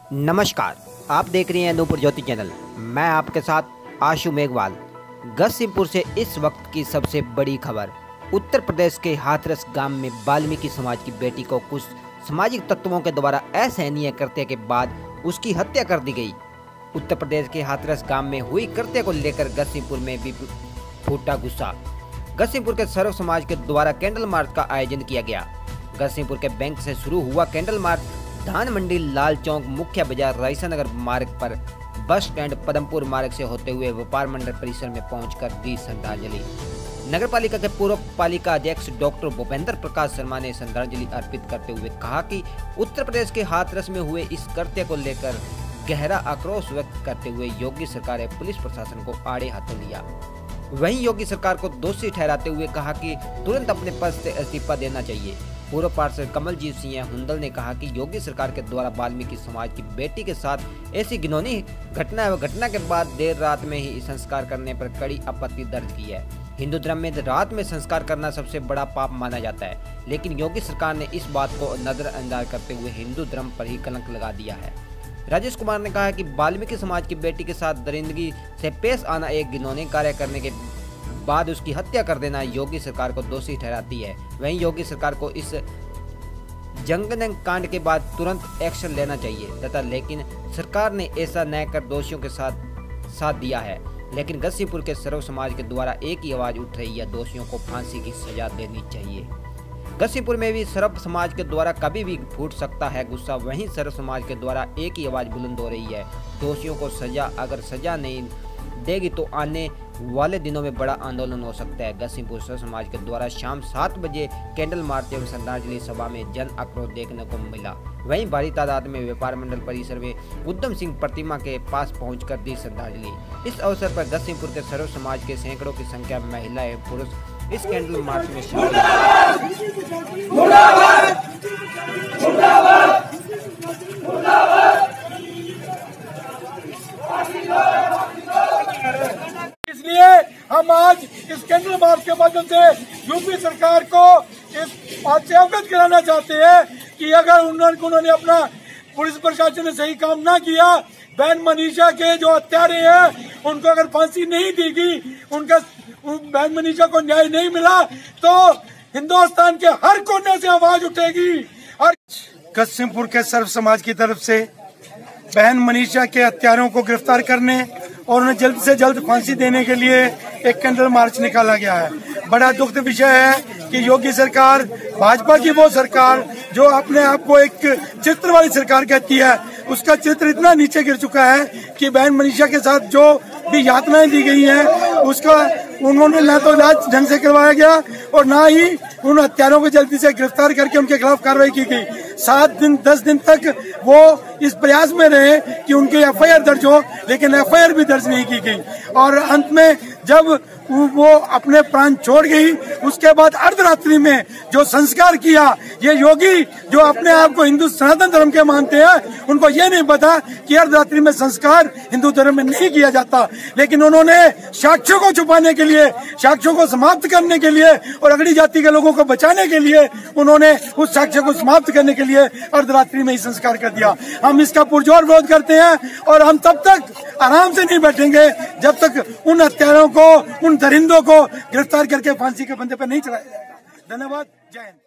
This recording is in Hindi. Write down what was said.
नमस्कार, आप देख रहे हैं नूपुर ज्योति चैनल। मैं आपके साथ आशु मेघवाल। गढ़सिमपुर से इस वक्त की सबसे बड़ी खबर। उत्तर प्रदेश के हाथरस गांव में वाल्मीकि समाज की बेटी को कुछ सामाजिक तत्वों के द्वारा असहनीय कृत्य के बाद उसकी हत्या कर दी गई। उत्तर प्रदेश के हाथरस गांव में हुई कृत्य को लेकर गढ़सिमपुर में भी फूटा गुस्सा। गढ़सिमपुर के सर्व समाज के द्वारा कैंडल मार्च का आयोजन किया गया। गढ़सिमपुर के बैंक से शुरू हुआ कैंडल मार्च धान मंडी, लाल चौक, मुख्य बाजार, रायसा नगर मार्ग पर बस स्टैंड, पदमपुर मार्ग से होते हुए व्यापार मंडल परिसर में पहुंचकर दी श्रद्धांजलि। नगर पालिका के पूर्व पालिका अध्यक्ष डॉक्टर भूपेंद्र प्रकाश शर्मा ने श्रद्धांजलि अर्पित करते हुए कहा कि उत्तर प्रदेश के हाथरस में हुए इस कृत्य को लेकर गहरा आक्रोश व्यक्त करते हुए योगी सरकार ने पुलिस प्रशासन को आड़े हाथों लिया। वहीं योगी सरकार को दोषी ठहराते हुए कहा कि तुरंत अपने पद से इस्तीफा देना चाहिए। पूर्व पार्षद कमलजीत सिंह हुंदल ने कहा कि योगी सरकार के द्वारा वाल्मीकि समाज की बेटी के साथ ऐसी घिनौनी घटना के बाद देर रात में ही संस्कार करने पर कड़ी आपत्ति दर्ज की है। हिंदू धर्म में रात में संस्कार करना सबसे बड़ा पाप माना जाता है, लेकिन योगी सरकार ने इस बात को नजरअंदाज करते हुए हिंदू धर्म पर ही कलंक लगा दिया है। राजेश कुमार ने कहा कि वाल्मीकि समाज की बेटी के साथ दरिंदगी से पेश आना, एक घिनौनी कार्य करने के बाद उसकी हत्या कर देना योगी सरकार को दोषी ठहराती है। वहीं योगी सरकार को इस जंगल कांड के बाद तुरंत एक्शन लेना चाहिए तथा लेकिन सरकार ने ऐसा न कर दोषियों के साथ दिया है। लेकिन गढ़सिमपुर के सर्व समाज के द्वारा एक ही आवाज उठ रही है, दोषियों को फांसी की सजा देनी चाहिए। गढ़सिमपुर में भी सर्व समाज के द्वारा कभी भी फूट सकता है गुस्सा। वहीं सर्व समाज के द्वारा एक ही आवाज बुलंद हो रही है, दोषियों को सजा। अगर सजा नहीं देगी तो आने वाले दिनों में बड़ा आंदोलन हो सकता है। गढ़सिमपुर सर्व समाज के द्वारा शाम 7 बजे कैंडल मार्च एवं श्रद्धांजलि सभा में जन आक्रोश देखने को मिला। वहीं भारी तादाद में व्यापार मंडल परिसर में उद्यम सिंह प्रतिमा के पास पहुंचकर दी श्रद्धांजलि। इस अवसर पर गढ़सिमपुर के सर्व समाज के सैकड़ों की संख्या में महिलाएं, पुरुष इस कैंडल मार्च में शामिल इसलिए हम आज इस कैंडल मार्च के माध्यम से यूपी सरकार को इस बात से अवगत कराना चाहते हैं कि अगर उन्होंने अपना पुलिस प्रशासन ने सही काम ना किया, बहन मनीषा के जो हत्यारे हैं उनको अगर फांसी नहीं दी गई, उनका बहन मनीषा को न्याय नहीं मिला तो हिंदुस्तान के हर कोने से आवाज उठेगी। और गढ़सिमपुर के सर्व समाज की तरफ से बहन मनीषा के हत्यारों को गिरफ्तार करने और उन्हें जल्द से जल्द फांसी देने के लिए एक कैंडल मार्च निकाला गया है। बड़ा दुखद विषय है कि योगी सरकार, भाजपा की वो सरकार जो अपने आप को एक चित्र वाली सरकार कहती है, उसका चित्र इतना नीचे गिर चुका है कि बहन मनीषा के साथ जो भी यातनाएं दी गई हैं उसका उन्होंने न तो इलाज ढंग से करवाया गया और न ही उन हत्यारों को जल्दी से गिरफ्तार करके उनके खिलाफ कार्रवाई की गई। 7 दिन 10 दिन तक वो इस प्रयास में रहे कि उनके एफआईआर दर्ज हो, लेकिन एफआईआर भी दर्ज नहीं की गई। और अंत में जब वो अपने प्राण छोड़ गई, उसके बाद अर्धरात्रि में जो संस्कार किया, ये योगी जो अपने आप को हिंदू सनातन धर्म के मानते हैं, उनको ये नहीं पता कि अर्धरात्रि में संस्कार हिंदू धर्म में नहीं किया जाता। लेकिन उन्होंने साक्ष्यों को छुपाने के लिए, साक्ष्यों को समाप्त करने के लिए और अगड़ी जाति के लोगों को बचाने के लिए उन्होंने उस साक्ष्य को समाप्त करने के लिए अर्धरात्रि में ही संस्कार कर दिया। हम इसका पुरजोर विरोध करते हैं और हम तब तक आराम से नहीं बैठेंगे जब तक उन हत्यारों को, उन दरिंदों को गिरफ्तार करके फांसी के फंदे पर नहीं चढ़ाया जाएगा। धन्यवाद। जय हिंद।